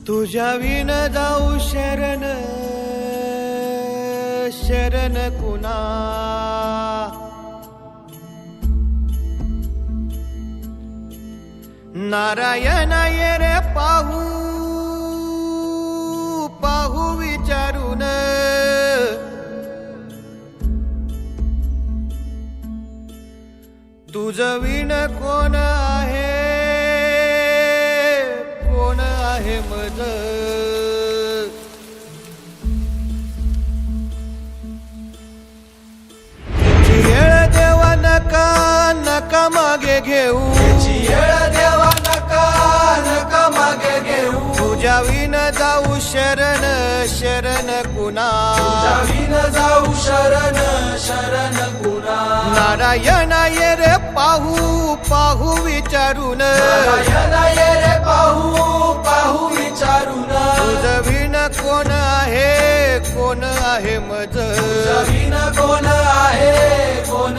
तुझ्या विन जाऊ शरण शरण कुणा नारायण ये रे पाहू पाहू विचारून तुझ विण कोण आहे कोण आहे मज येळ देवा नका नका मागे घेऊ येळ देवा नका नका मागे घेऊ तुझ्या विन जाऊ शरण शरण कुणा जावीन जाऊ शरण शरण कुणा नारायण ये रे पाहू पाहू विचारून नारायण ये रे पाहू पाहू विचारून तुझ विण कोण आहे मज जावीन कोण आहे कोण